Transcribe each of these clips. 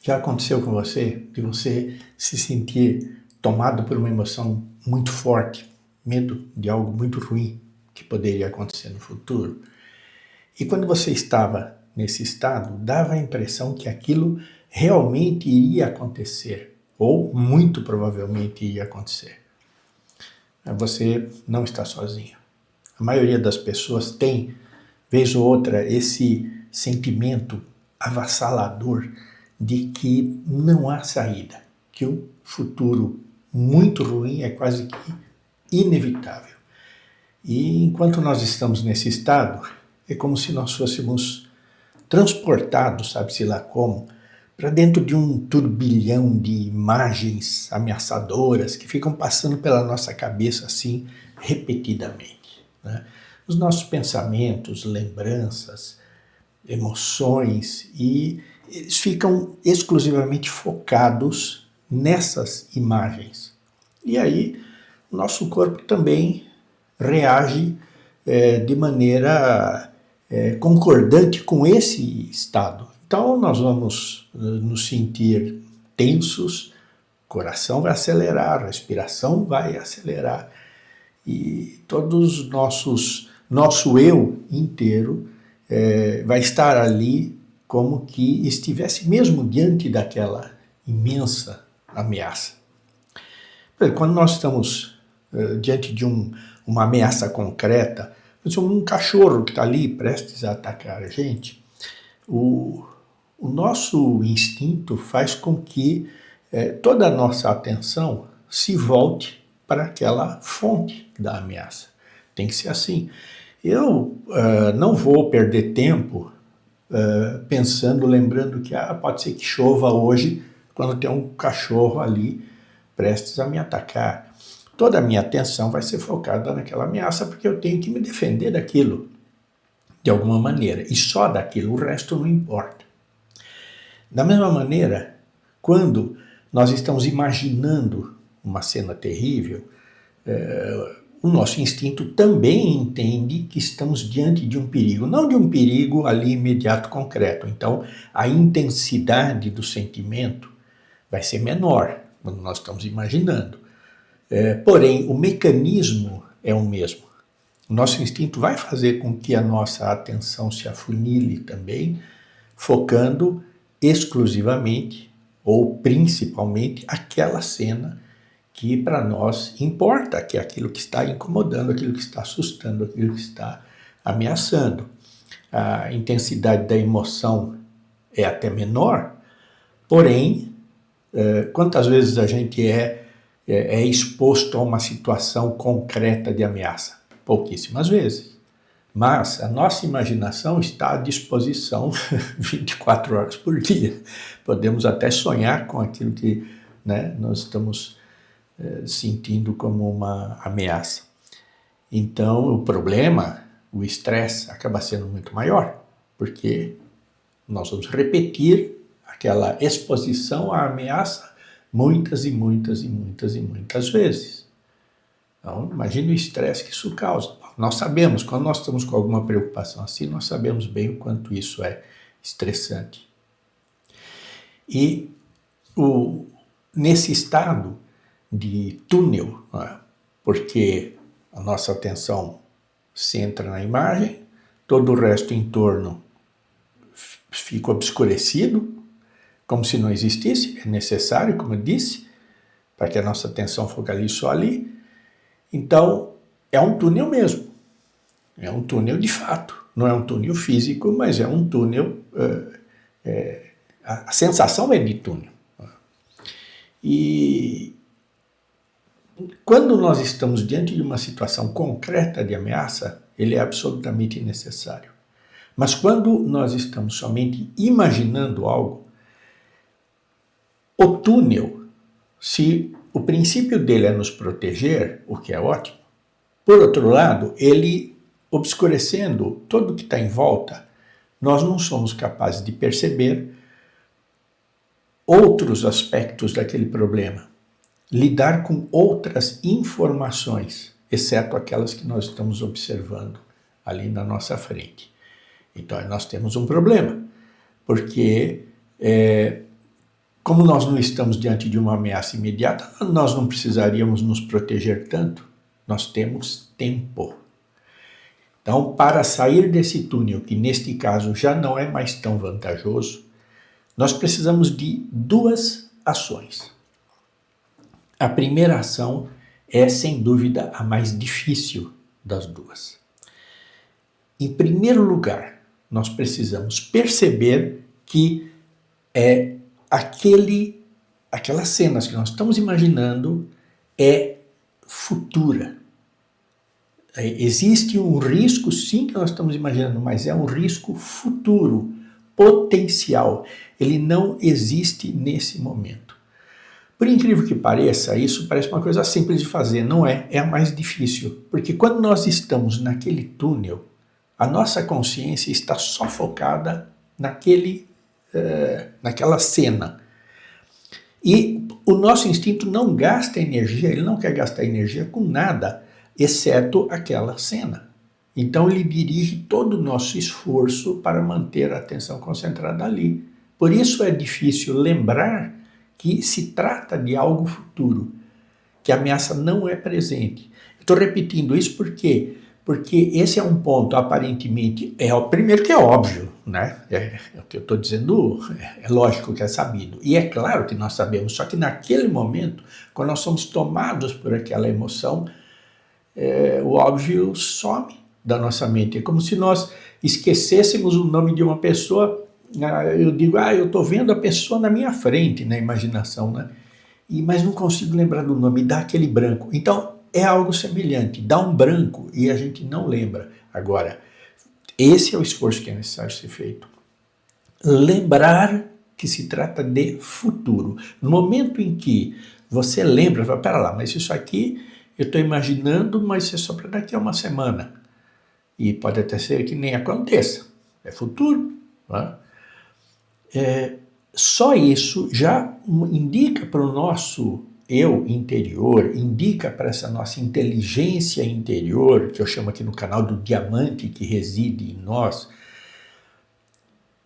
Já aconteceu com você de você se sentir tomado por uma emoção muito forte, medo de algo muito ruim que poderia acontecer no futuro? E quando você estava nesse estado, dava a impressão que aquilo realmente iria acontecer, ou muito provavelmente iria acontecer. Você não está sozinho. A maioria das pessoas tem, vez ou outra, esse sentimento avassalador de que não há saída, que o futuro muito ruim é quase que inevitável. E enquanto nós estamos nesse estado, é como se nós fôssemos transportados, sabe-se lá como, para dentro de um turbilhão de imagens ameaçadoras que ficam passando pela nossa cabeça assim repetidamente, né? Os nossos pensamentos, lembranças, emoções, e eles ficam exclusivamente focados nessas imagens. E aí o nosso corpo também reage de maneira concordante com esse estado. Então nós vamos nos sentir tensos, o coração vai acelerar, a respiração vai acelerar e todos os nosso eu inteiro vai estar ali como que estivesse mesmo diante daquela imensa ameaça. Quando nós estamos diante de uma ameaça concreta, um cachorro que está ali prestes a atacar a gente, o nosso instinto faz com que toda a nossa atenção se volte para aquela fonte da ameaça. Tem que ser assim. Eu não vou perder tempo pensando, lembrando que pode ser que chova hoje quando tem um cachorro ali prestes a me atacar. Toda a minha atenção vai ser focada naquela ameaça porque eu tenho que me defender daquilo de alguma maneira, e só daquilo, o resto não importa. Da mesma maneira, quando nós estamos imaginando uma cena terrível, o nosso instinto também entende que estamos diante de um perigo, não de um perigo ali imediato, concreto. Então, a intensidade do sentimento vai ser menor quando nós estamos imaginando. Porém, o mecanismo é o mesmo. O nosso instinto vai fazer com que a nossa atenção se afunile também, focando exclusivamente ou principalmente aquela cena que para nós importa, que é aquilo que está incomodando, aquilo que está assustando, aquilo que está ameaçando. A intensidade da emoção é até menor, porém, quantas vezes a gente é exposto a uma situação concreta de ameaça? Pouquíssimas vezes. Mas a nossa imaginação está à disposição 24 horas por dia. Podemos até sonhar com aquilo que nós estamos sentindo como uma ameaça. Então, o problema, o estresse, acaba sendo muito maior, porque nós vamos repetir aquela exposição à ameaça muitas e muitas e muitas e muitas vezes. Então, imagine o estresse que isso causa. Nós sabemos, quando nós estamos com alguma preocupação assim, nós sabemos bem o quanto isso é estressante. E nesse estado de túnel, porque a nossa atenção se entra na imagem, todo o resto em torno fica obscurecido, como se não existisse. É necessário, como eu disse, para que a nossa atenção focalize só ali. Então, é um túnel mesmo. É um túnel de fato. Não é um túnel físico, mas é um túnel... a sensação é de túnel. E quando nós estamos diante de uma situação concreta de ameaça, ele é absolutamente necessário. Mas quando nós estamos somente imaginando algo, o túnel, se o princípio dele é nos proteger, o que é ótimo, por outro lado, ele obscurecendo tudo que está em volta, nós não somos capazes de perceber outros aspectos daquele problema, lidar com outras informações, exceto aquelas que nós estamos observando ali na nossa frente. Então, nós temos um problema, porque como nós não estamos diante de uma ameaça imediata, nós não precisaríamos nos proteger tanto. Nós temos tempo. Então, para sair desse túnel, que neste caso já não é mais tão vantajoso, nós precisamos de duas ações. A primeira ação é, sem dúvida, a mais difícil das duas. Em primeiro lugar, nós precisamos perceber que aquelas cenas que nós estamos imaginando é futura. Existe um risco, sim, que nós estamos imaginando, mas é um risco futuro, potencial. Ele não existe nesse momento. Por incrível que pareça, isso parece uma coisa simples de fazer, não é? É a mais difícil, porque quando nós estamos naquele túnel, a nossa consciência está só focada naquela cena. E o nosso instinto não gasta energia, ele não quer gastar energia com nada, exceto aquela cena. Então ele dirige todo o nosso esforço para manter a atenção concentrada ali. Por isso é difícil lembrar que se trata de algo futuro, que a ameaça não é presente. Estou repetindo isso porque esse é um ponto aparentemente, o primeiro que é óbvio, né? O que eu estou dizendo é lógico que é sabido. E é claro que nós sabemos, só que naquele momento, quando nós somos tomados por aquela emoção, o óbvio some da nossa mente. É como se nós esquecêssemos o nome de uma pessoa. Eu digo, eu estou vendo a pessoa na minha frente, na imaginação, né? Mas não consigo lembrar do nome, dá aquele branco. Então, é algo semelhante, dá um branco e a gente não lembra. Agora, esse é o esforço que é necessário ser feito. Lembrar que se trata de futuro. No momento em que você lembra, fala, pera lá, mas isso aqui eu estou imaginando, mas é só para daqui a uma semana. E pode até ser que nem aconteça. É futuro, né? Só isso já indica para o nosso eu interior, indica para essa nossa inteligência interior, que eu chamo aqui no canal do diamante que reside em nós,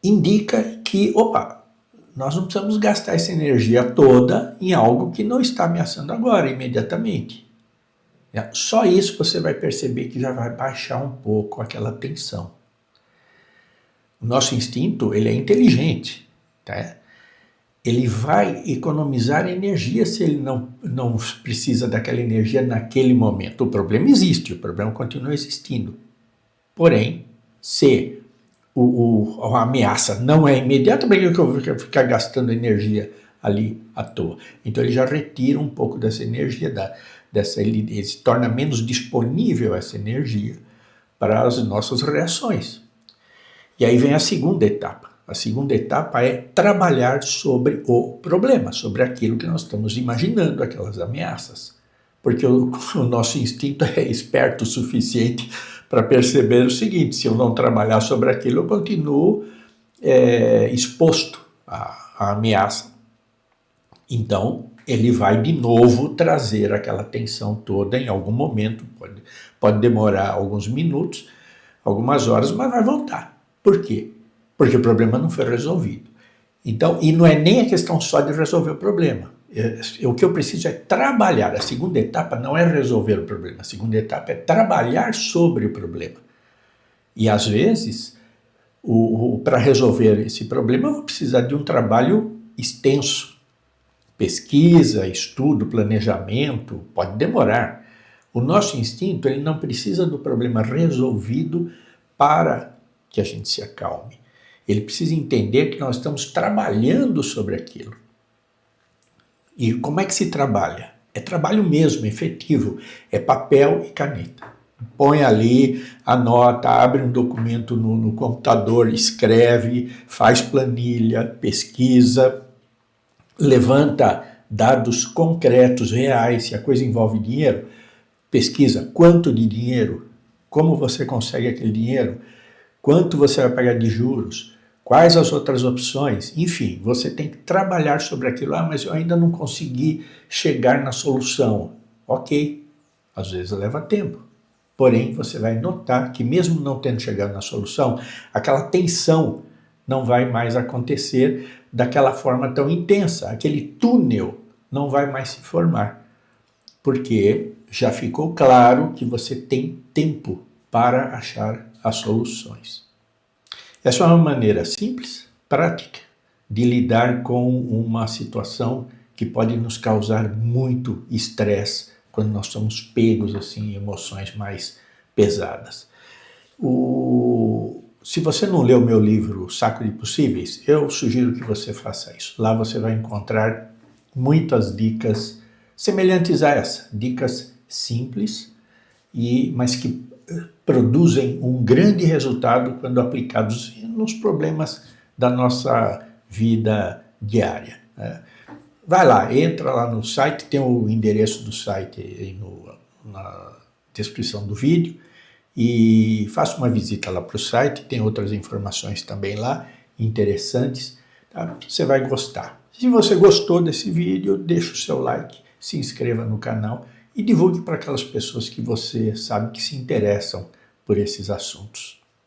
indica que, nós não precisamos gastar essa energia toda em algo que não está ameaçando agora, imediatamente. Só isso você vai perceber que já vai baixar um pouco aquela tensão. O nosso instinto, ele é inteligente, tá? Ele vai economizar energia se ele não precisa daquela energia naquele momento. O problema existe, o problema continua existindo. Porém, se a ameaça não é imediata, para que eu vou ficar gastando energia ali à toa? Então ele já retira um pouco dessa energia, ele se torna menos disponível essa energia para as nossas reações. E aí vem a segunda etapa. A segunda etapa é trabalhar sobre o problema, sobre aquilo que nós estamos imaginando, aquelas ameaças. Porque o nosso instinto é esperto o suficiente para perceber o seguinte: se eu não trabalhar sobre aquilo, eu continuo exposto à ameaça. Então, ele vai de novo trazer aquela tensão toda em algum momento, pode demorar alguns minutos, algumas horas, mas vai voltar. Por quê? Porque o problema não foi resolvido. Então, e não é nem a questão só de resolver o problema. O que eu preciso é trabalhar. A segunda etapa não é resolver o problema. A segunda etapa é trabalhar sobre o problema. E às vezes, para resolver esse problema, eu vou precisar de um trabalho extenso. Pesquisa, estudo, planejamento, pode demorar. O nosso instinto, ele não precisa do problema resolvido para que a gente se acalme. Ele precisa entender que nós estamos trabalhando sobre aquilo. E como é que se trabalha? É trabalho mesmo, efetivo. É papel e caneta. Põe ali, anota, abre um documento no computador, escreve, faz planilha, pesquisa, levanta dados concretos, reais. Se a coisa envolve dinheiro, pesquisa quanto de dinheiro, como você consegue aquele dinheiro, quanto você vai pagar de juros, quais as outras opções, enfim, você tem que trabalhar sobre aquilo. Mas eu ainda não consegui chegar na solução. Ok, às vezes leva tempo. Porém, você vai notar que mesmo não tendo chegado na solução, aquela tensão não vai mais acontecer daquela forma tão intensa. Aquele túnel não vai mais se formar, porque já ficou claro que você tem tempo para achar as soluções. Essa é uma maneira simples, prática, de lidar com uma situação que pode nos causar muito estresse quando nós somos pegos assim, em emoções mais pesadas. Se você não leu meu livro Saco de Possíveis, eu sugiro que você faça isso. Lá você vai encontrar muitas dicas semelhantes a essa, dicas simples, mas que produzem um grande resultado quando aplicados nos problemas da nossa vida diária. Vai lá, entra lá no site, tem o endereço do site aí na descrição do vídeo, e faça uma visita lá para o site, tem outras informações também lá, interessantes, tá? Você vai gostar. Se você gostou desse vídeo, deixa o seu like, se inscreva no canal e divulgue para aquelas pessoas que você sabe que se interessam por esses assuntos.